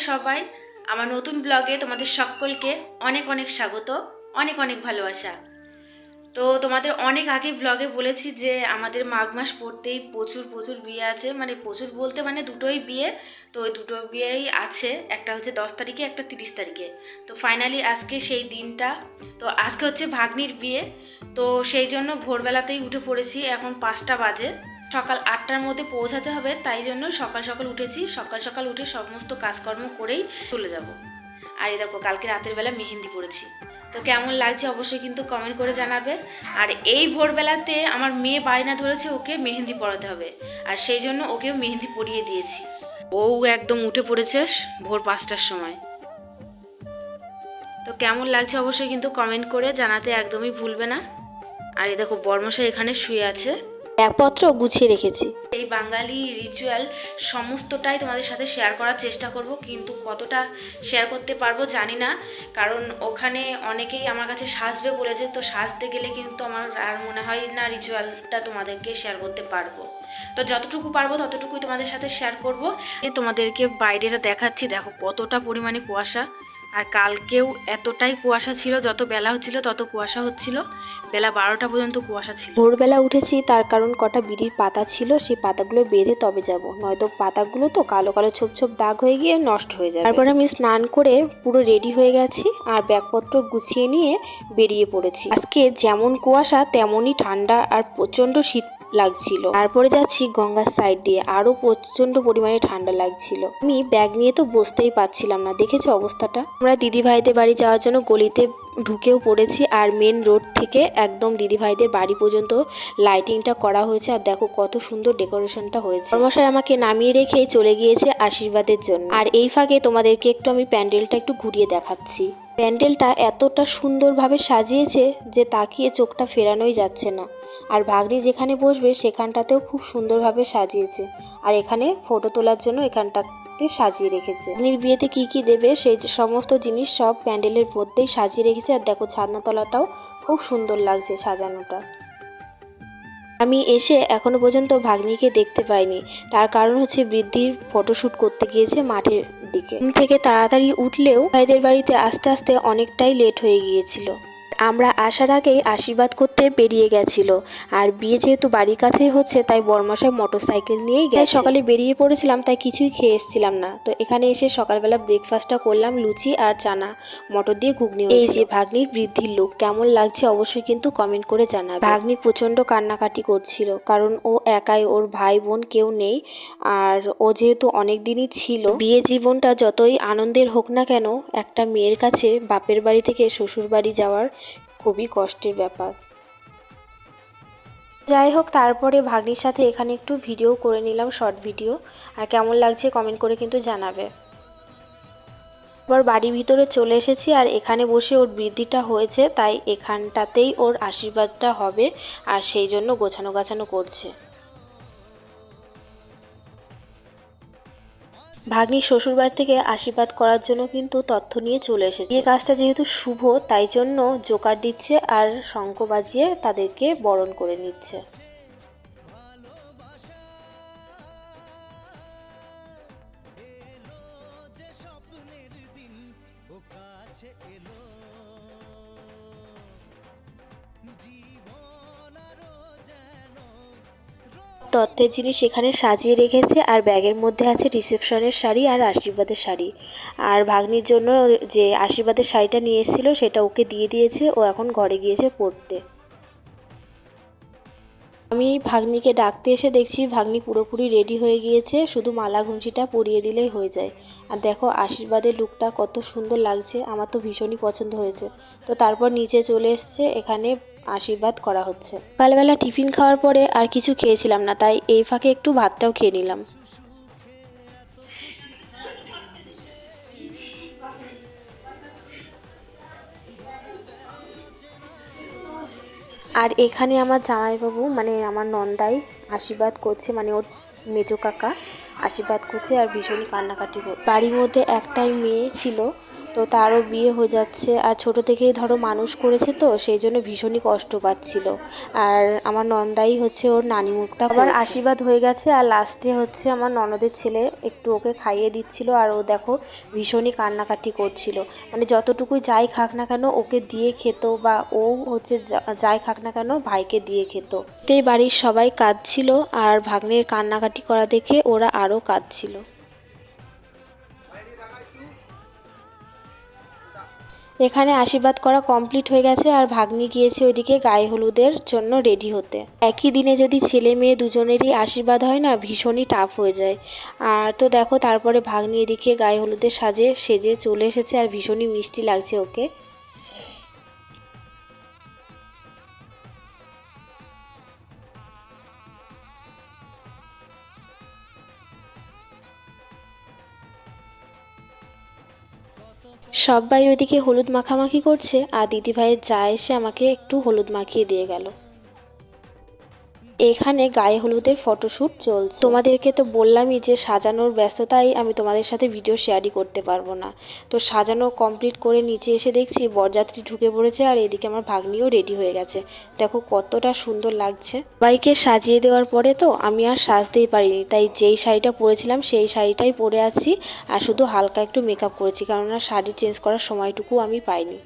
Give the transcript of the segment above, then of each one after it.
সবাই, আমার নতুন ব্লগে তোমাদের সকলকে অনেক অনেক স্বাগত, অনেক অনেক ভালোবাসা। তো তোমাদের অনেক আগে ব্লগে বলেছি যে আমাদের মাঘ মাস পড়তেই প্রচুর প্রচুর বিয়ে আছে, মানে প্রচুর বলতে মানে দুটোই বিয়ে। তো ওই দুটো বিয়েই আছে, একটা হচ্ছে 10 তারিখে, একটা 30 তারিখে। তো ফাইনালি আজকে সেই দিনটা। তো আজকে হচ্ছে ভাগ্নির বিয়ে, তো সেই জন্য ভোরবেলাতেই উঠে পড়েছি। এখন 5টা বাজে, সকাল 8টার মধ্যে পৌঁছাতে হবে, তাই জন্য সকাল সকাল উঠেছি। সকাল সকাল উঠে সমস্ত কাজকর্ম করেই চলে যাব। আর এই দেখো, কালকে রাতের বেলা মেহেন্দি পড়েছি। তো কেমন লাগছে অবশ্যই কিন্তু কমেন্ট করে জানাবে। আর এই ভোরবেলাতে আমার মেয়ে বায়না ধরেছে ওকে মেহেন্দি পরাতে হবে, আর সেই জন্য ওকেও মেহেন্দি পরিয়ে দিয়েছি। ও একদম উঠে পড়েছে ভোর 5টার সময়। তো কেমন লাগছে অবশ্যই কিন্তু কমেন্ট করে জানাতে একদমই ভুলবে না। আর এই দেখো, বর্মশাই এখানে শুয়ে আছে, ব্যাগপত্র গুছিয়ে রেখেছি। এই বাঙালি রিচুয়াল সমস্তটাই তোমাদের সাথে শেয়ার করার চেষ্টা করব, কিন্তু কতটা শেয়ার করতে পারবো জানি না, কারণ ওখানে অনেকেই আমার কাছে সাজবে বলেছে। তো সাজতে গেলে কিন্তু আমার আর মনে হয় না রিচুয়ালটা তোমাদেরকে শেয়ার করতে পারবো। তো যতটুকু পারবো ততটুকুই তোমাদের সাথে শেয়ার করব। তোমাদেরকে বাইরেটা দেখাচ্ছি, দেখো কতটা পরিমাণে কুয়াশা। আর কালকেও এতটাই কুয়াশা ছিল, যত বেলা হচ্ছিল তত কুয়াশা হচ্ছিল। বেলা 12টা পর্যন্ত কুয়াশা ছিল। ভোরবেলা উঠেছি, তার কারণ কটা বিড়ির পাতা ছিল, সেই পাতাগুলো বেঁধে তবে যাব, নয়তো পাতাগুলো তো কালো কালো ছোপ ছোপ দাগ হয়ে গিয়ে নষ্ট হয়ে যাবে। তারপর আমি স্নান করে পুরো রেডি হয়ে গেছি আর ব্যাগপত্র গুছিয়ে নিয়ে বেরিয়ে পড়েছি। আজকে যেমন কুয়াশা তেমনই ঠান্ডা আর প্রচন্ড শীত লাগছিল। তারপরে যাচ্ছি গঙ্গার সাইড দিয়ে, আরো প্রচন্ড পরিমাণে ঠান্ডা লাগছিল। আমি ব্যাগ নিয়ে তো বসতেই পারছিলাম না, দেখেছো অবস্থাটা। আমরা দিদি ভাইদের বাড়ি যাওয়ার জন্য গলিতে ঢুকেও পড়েছি, আর মেন রোড থেকে একদম দিদি ভাইদের বাড়ি পর্যন্ত লাইটিংটা করা হয়েছে। আর দেখো কত সুন্দর ডেকোরেশনটা হয়েছে। মশাই আমাকে নামিয়ে রেখেই চলে গিয়েছে আশীর্বাদের জন্য। আর এই ফাঁকে তোমাদেরকে একটু আমি প্যান্ডেলটা একটু ঘুরিয়ে দেখাচ্ছি। প্যান্ডেলটা এতটা সুন্দরভাবে সাজিয়েছে যে তাকিয়ে চোখটা ফেরানোই যাচ্ছে না। আর ভাগ্নি যেখানে বসবে সেখানটাতেও খুব সুন্দরভাবে সাজিয়েছে। আর এখানে ফটো তোলার জন্য এখানটাতে সাজিয়ে রেখেছে। ভাগ্নির বিয়েতে কি কি দেবে সেই সমস্ত জিনিস সব প্যান্ডেলের মধ্যেই সাজিয়ে রেখেছে। আর দেখো ছাদনাতলাটাও খুব সুন্দর লাগছে সাজানোটা। আমি এসে এখনো পর্যন্ত ভাগ্নিকে দেখতে পাইনি, তার কারণ হচ্ছে বৃদ্ধির ফটোশ্যুট করতে গিয়েছে মাঠের দিকে। ঘুম থেকে তাড়াতাড়ি উঠলেও ভাইদের বাড়িতে আস্তে আস্তে অনেকটাই লেট হয়ে গিয়েছিল। আমরা আসার আগেই আশীর্বাদ করতে বেরিয়ে গেছিল। আর বিয়ে যেহেতু বাড়ির কাছেই হচ্ছে, তাই বরমশাই মোটরসাইকেল নিয়েই গেছে। সকালে বেরিয়ে পড়েছিলাম, তাই কিছুই খেয়ে এসেছিলাম না। তো এখানে এসে সকালবেলা ব্রেকফাস্টটা করলাম, লুচি আর চানা মটর দিয়ে ঘুগনি। এই যে ভাগ্নির বৃদ্ধির লুক কেমন লাগছে অবশ্যই কিন্তু কমেন্ট করে জানাবে। ভাগ্নি প্রচন্ড কান্নাকাটি করছিল, কারণ ও একাই, ওর ভাই বোন কেউ নেই। আর ও যেহেতু অনেক দিনই ছিল, বিয়ে জীবনটা যতই আনন্দের হোক না কেন, একটা মেয়ের কাছে বাপের বাড়ি থেকে শ্বশুর বাড়ি যাওয়ার খুবই কষ্টের ব্যাপার। যাই হোক, তারপরে ভাগ্নির সাথে এখানে একটু ভিডিও করে নিলাম, শর্ট ভিডিও। আর কেমন লাগছে কমেন্ট করে কিন্তু জানাবে। এবার বাড়ির ভিতরে চলে এসেছি, আর এখানে বসে ওর বৃদ্ধিটা হয়েছে, তাই এখানটাতেই ওর আশীর্বাদটা হবে, আর সেই জন্য গোছানো গাছানো করছে। ভাগ্নির শ্বশুরবাড়ি থেকে আশীর্বাদ করার জন্য কিন্তু তথ্য নিয়ে চলে এসেছে। এই কাজটা যেহেতু শুভ, তাই জন্য জোকার দিচ্ছে আর শঙ্খ বাজিয়ে তাদেরকে বরণ করে নিচ্ছে। তত্ত্বের জিনিস এখানে সাজিয়ে রেখেছে, আর ব্যাগের মধ্যে আছে রিসেপশনের শাড়ি আর আশীর্বাদের শাড়ি। আর ভাগ্নির জন্য যে আশীর্বাদের শাড়িটা নিয়ে এসেছিল সেটা ওকে দিয়ে দিয়েছে, ও এখন ঘরে গিয়েছে পরতে। আমি ভাগ্নিকে ডাকতে এসে দেখছি ভাগ্নি পুরোপুরি রেডি হয়ে গিয়েছে, শুধু মালা ঘুমছিটা পরিয়ে দিলেই হয়ে যায়। আর দেখো আশীর্বাদের লুকটা কত সুন্দর লাগছে, আমার তো ভীষণই পছন্দ হয়েছে। তো তারপর নিচে চলে এসছে, এখানে আশীর্বাদ করা হচ্ছে। সকালবেলা টিফিন খাওয়ার পরে আর কিছু খেয়েছিলাম না, তাই এই ফাঁকে একটু ভাতটাও খেয়ে নিলাম। আর এখানে আমার জামাইবাবু মানে আমার নন্দাই আশীর্বাদ করছে, মানে ওর মেজো কাকা আশীর্বাদ করছে, আর ভীষণই কান্নাকাটি করছে। বাড়ির মধ্যে একটাই মেয়ে ছিল, তো তারও বিয়ে হয়ে যাচ্ছে, আর ছোট থেকেই ধরো মানুষ করেছে, তো সেই জন্য ভীষণই কষ্ট পাচ্ছিল। আর আমার নন্দাই হচ্ছে ওর নানি মুখটা আবার আশীর্বাদ হয়ে গেছে, আর লাস্টে হচ্ছে আমার ননদের ছেলে একটু ওকে খাইয়ে দিচ্ছিল, আর ও দেখো ভীষণই কান্নাকাটি করছিল। মানে যতটুকুই যাই খাক না কেন ওকে দিয়ে খেত, বা ও হচ্ছে যাই খাক না কেন ভাইকে দিয়ে খেত। এটাই বাড়ির সবাই কাঁদছিল, আর ভাগ্নের কান্নাকাটি করা দেখে ওরা আরও কাঁদছিল। এখানে আশীর্বাদ করা কমপ্লিট হয়ে গেছে, আর ভাগ্নি গিয়েছে ওইদিকে গায়ে হলুদের জন্য রেডি হতে। একই দিনে যদি ছেলে মেয়ে দুজনেরই আশীর্বাদ হয় না, ভীষণই টাফ হয়ে যায়। আর তো দেখো তারপরে ভাগ্নি এদিকে গায়ে হলুদের সেজে চলে এসেছে, আর ভীষণই মিষ্টি লাগছে ওকে। সবাই ওইদিকে হলুদ মাখামাখি করছে, আর দিদিভাইয়ের যা এসে আমাকে একটু হলুদ মাখিয়ে দিয়ে গেল। এখানে গায়ে হলুদের ফটোশ্যুট চলছে। তোমাদেরকে তো বললামই যে সাজানোর ব্যস্ততায় আমি তোমাদের সাথে ভিডিও শেয়ারই করতে পারবো না। তো সাজানো কমপ্লিট করে নিচে এসে দেখছি বরযাত্রী ঢুকে পড়েছে, আর এদিকে আমার ভাগ্নিও রেডি হয়ে গেছে। দেখো কতটা সুন্দর লাগছে। বাইকে সাজিয়ে দেওয়ার পরে তো আমি আর সাজতেই পারিনি, তাই যেই শাড়িটা পরেছিলাম সেই শাড়িটাই পরে আছি, আর শুধু হালকা একটু মেকআপ করেছি, কারণ শাড়ি চেঞ্জ করার সময়টুকু আমি পাইনি।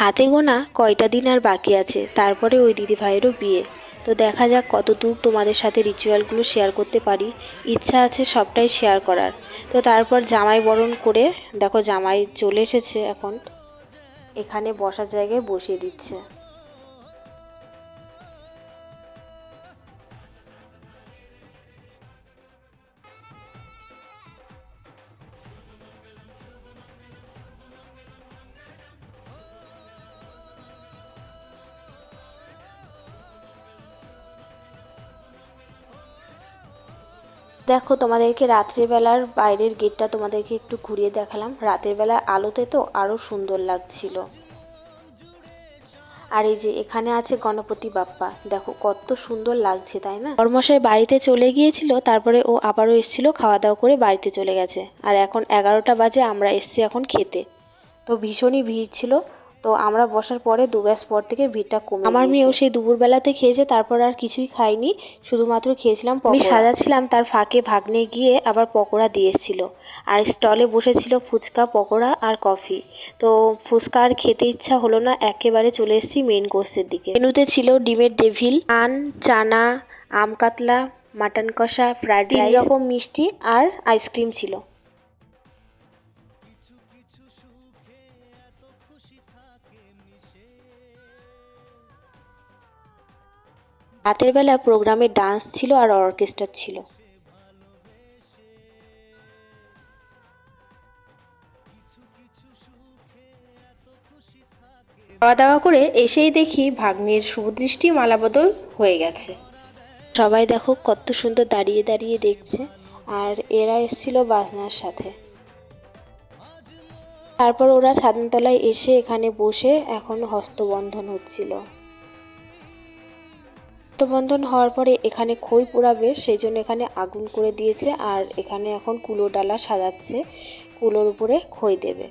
হাতে গোনা কয়টা দিন আর বাকি আছে, তারপরে ওই দিদিভাইয়েরও বিয়ে। তো দেখা যাক কত দূর তোমাদের সাথে রিচুয়ালগুলো শেয়ার করতে পারি। ইচ্ছা আছে সবটাই শেয়ার করার। তো তারপর জামাই বরণ করে দেখো জামাই চলে এসেছে, এখন এখানে বসার জায়গায় বসিয়ে দিচ্ছে। দেখো তোমাদেরকে রাত্রেবেলার বাইরের গেটটা তোমাদেরকে একটু ঘুরিয়ে দেখালাম। রাতের বেলা আলোতে তো আরো সুন্দর লাগছিল। আর এই যে এখানে আছে গণপতি বাপ্পা, দেখো কত সুন্দর লাগছে, তাই না? বরমশাই বাড়িতে চলে গিয়েছিল, তারপরে ও আবারও এসেছিল, খাওয়া দাওয়া করে বাড়িতে চলে গেছে। আর এখন 11টা বাজে, আমরা এসছি এখন খেতে। তো ভীষণই ভিড় ছিল। তো আমরা বসার পরে 2 ব্যাচ পর থেকে ভিড়টা কমে গিয়েছে। আমার মেয়েও সেই দুপুরবেলাতে খেয়েছে, তারপর আর কিছুই খাইনি, শুধুমাত্র খেয়েছিলাম পকোড়া। আমি সাজাচ্ছিলাম, তার ফাঁকে ভাগ্নে গিয়ে আবার পকোড়া দিয়ে এসেছিল। আর স্টলে বসেছিল ফুচকা, পকোড়া আর কফি। তো ফুচকা আর খেতে ইচ্ছা হলো না, একেবারে চলে এসেছি মেন কোর্সের দিকে। মেনুতে ছিল ডিমের ডেভিল, নান, চানা, আম কাতলা, মাটন কষা, ফ্রাইড রাইস, 3 রকম মিষ্টি আর আইসক্রিম ছিল। রাতের বেলা প্রোগ্রামে ডান্স ছিল আর অর্কেস্ট্রা ছিল। খাওয়া দাওয়া করে এসেই দেখি ভাগ্নের শুভদৃষ্টি মালাবদল হয়ে গেছে। সবাই দেখো কত সুন্দর দাঁড়িয়ে দাঁড়িয়ে দেখছে, আর এরা এসেছিল বাজনার সাথে। তারপর ওরা ছাদনতলায় এসে এখানে বসে এখন হস্তবন্ধন হচ্ছিল। হস্তবন্ধন হওয়ার পরে এখানে খই পোড়াবে, সেই জন্য এখানে আগুন করে দিয়েছে, আর এখানে এখন কুলো ডালা সাজাচ্ছে, কুলোর উপরে খই দেবে।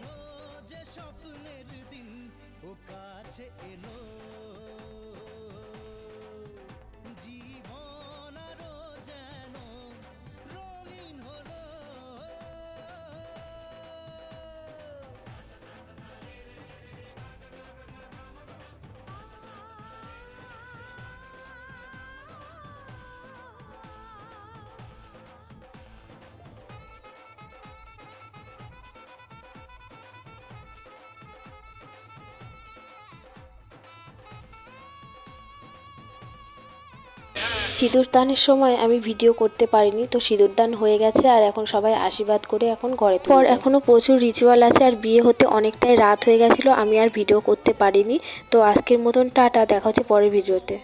সিঁদুরদানের সময় আমি ভিডিও করতে পারিনি, তো সিঁদুরদান হয়ে গেছে, আর এখন সবাই আশীর্বাদ করে এখন ঘরে পর এখনো প্রচুর রিচুয়াল আছে, আর বিয়ে হতে অনেকটাই রাত হয়ে গেছিলো, আমি আর ভিডিও করতে পারিনি। তো আজকের মতন টাটা, দেখা হচ্ছে পরের ভিডিওতে।